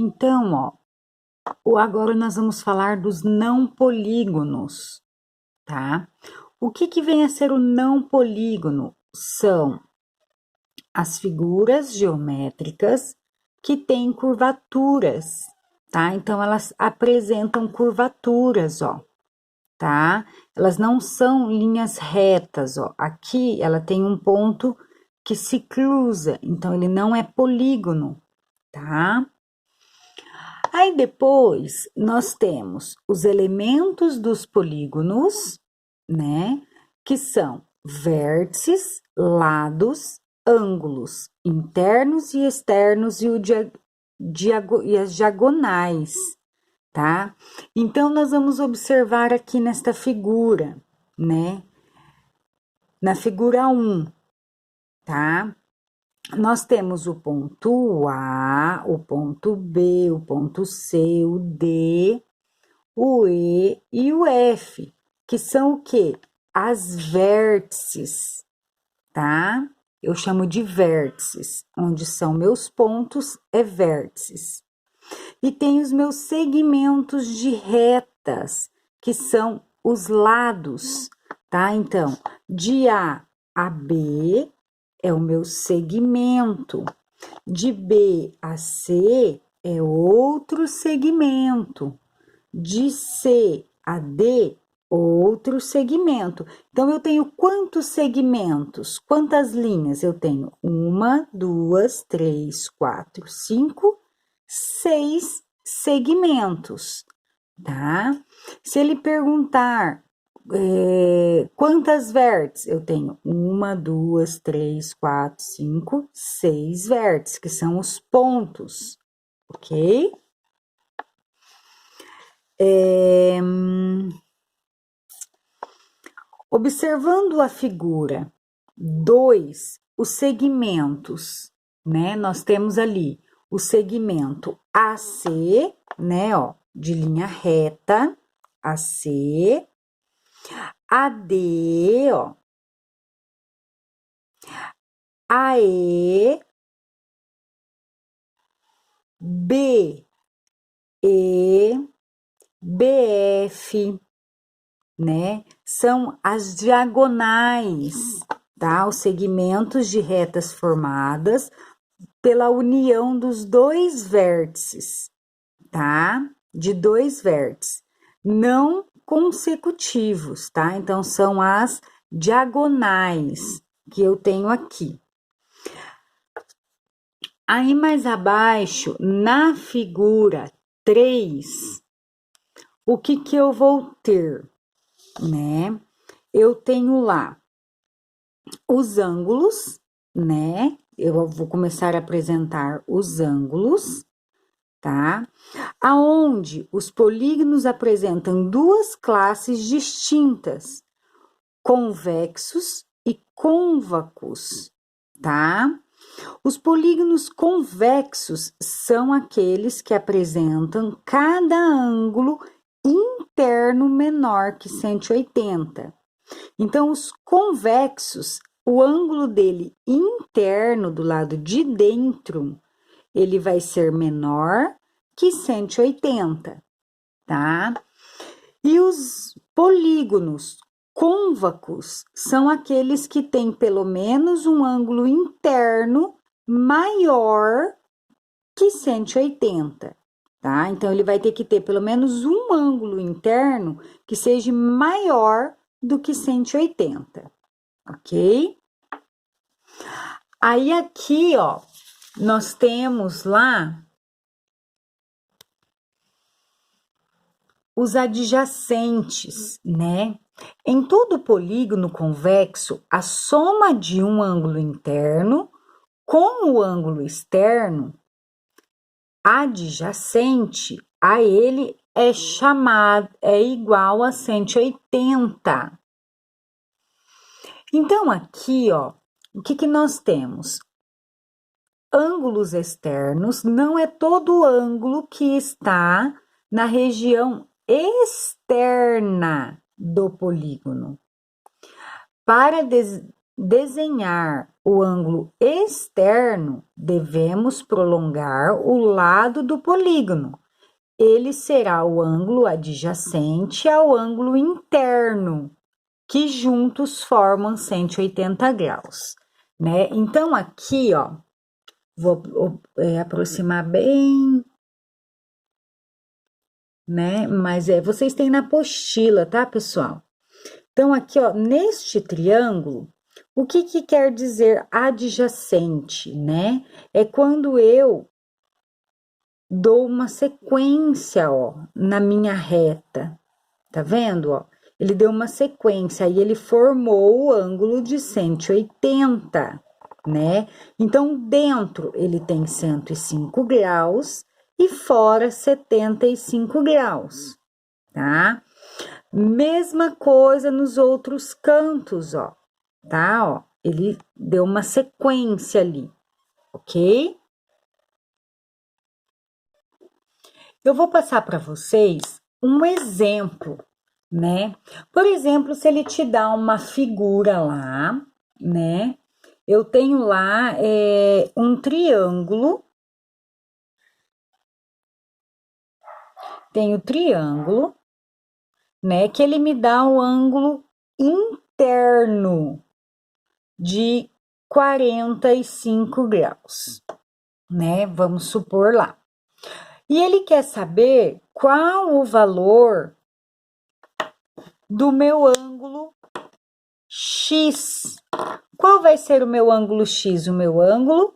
Então, agora nós vamos falar dos não polígonos, tá? O que vem a ser o não polígono? São as figuras geométricas que têm curvaturas, tá? Então, elas apresentam curvaturas, tá? Elas não são linhas retas, Aqui ela tem um ponto que se cruza, então ele não é polígono, tá? Aí depois nós temos os elementos dos polígonos, né? Que são vértices, lados, ângulos internos e externos e as diagonais, tá? Então, nós vamos observar aqui nesta figura, né? Na figura 1, tá? Nós temos o ponto A, o ponto B, o ponto C, o D, o E e o F, que são o quê? As vértices, tá? Eu chamo de vértices, onde são meus pontos, é vértices. E tem os meus segmentos de retas, que são os lados, tá? Então, de A a B é o meu segmento, de B a C é outro segmento, de C a D, outro segmento. Então, eu tenho quantos segmentos? Quantas linhas? Eu tenho 1, 2, 3, 4, 5, 6 segmentos, tá? Se ele perguntar quantas vértices, eu tenho 1, 2, 3, 4, 5, 6 vértices, que são os pontos, ok? Observando a figura 2, os segmentos, né? Nós temos ali o segmento AC, né? De linha reta, AC, AD, AE, BE, BF, né? São as diagonais, tá? Os segmentos de retas formadas pela união dos dois vértices, tá? De dois vértices, não consecutivos, tá? Então, são as diagonais que eu tenho aqui. Aí, mais abaixo, na figura 3, o que eu vou ter, né? Eu tenho lá os ângulos, né? Eu vou começar a apresentar os ângulos, tá? Aonde os polígonos apresentam duas classes distintas, convexos e côncavos, tá? Os polígonos convexos são aqueles que apresentam cada ângulo interno menor que 180. Então, os convexos, o ângulo dele interno do lado de dentro, ele vai ser menor que 180, tá? E os polígonos côncavos são aqueles que têm pelo menos um ângulo interno maior que 180, tá? Então, ele vai ter que ter pelo menos um ângulo interno que seja maior do que 180, ok? Aí, aqui, nós temos lá os adjacentes, né? Em todo polígono convexo, a soma de um ângulo interno com o ângulo externo adjacente a ele é igual a 180. Então, aqui, o que nós temos? Ângulos externos não é todo ângulo que está na região externa do polígono. Para desenhar o ângulo externo, devemos prolongar o lado do polígono. Ele será o ângulo adjacente ao ângulo interno, que juntos formam 180 graus, né? Então, aqui, ó, vou aproximar bem, né? Mas vocês têm na apostila, tá, pessoal? Então, aqui, ó, neste triângulo, o que quer dizer adjacente, né? É quando eu dou uma sequência, ó, na minha reta, tá vendo, ó? Ele deu uma sequência e ele formou o ângulo de 180, né? Então, dentro ele tem 105 graus e fora 75 graus, tá? Mesma coisa nos outros cantos, ó, tá? Ó, ele deu uma sequência ali, ok? Eu vou passar para vocês um exemplo, né? Por exemplo, se ele te dá uma figura lá, né? Eu tenho lá um triângulo. Tenho triângulo, né? Que ele me dá um ângulo interno de 45 graus, né? Vamos supor lá. E ele quer saber qual o valor do meu ângulo X. Qual vai ser o meu ângulo X? O meu ângulo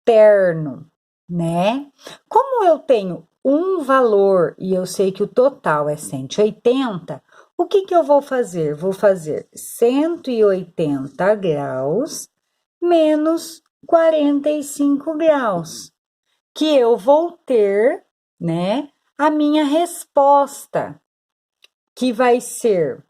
externo, né? Como eu tenho um valor e eu sei que o total é 180, o que eu vou fazer? Vou fazer 180 graus menos 45 graus, que eu vou ter, né, a minha resposta, que vai ser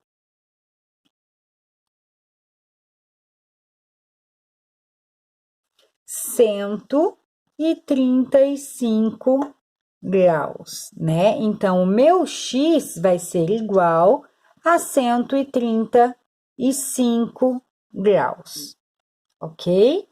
135 graus, né? Então, o meu X vai ser igual a 135 graus, ok?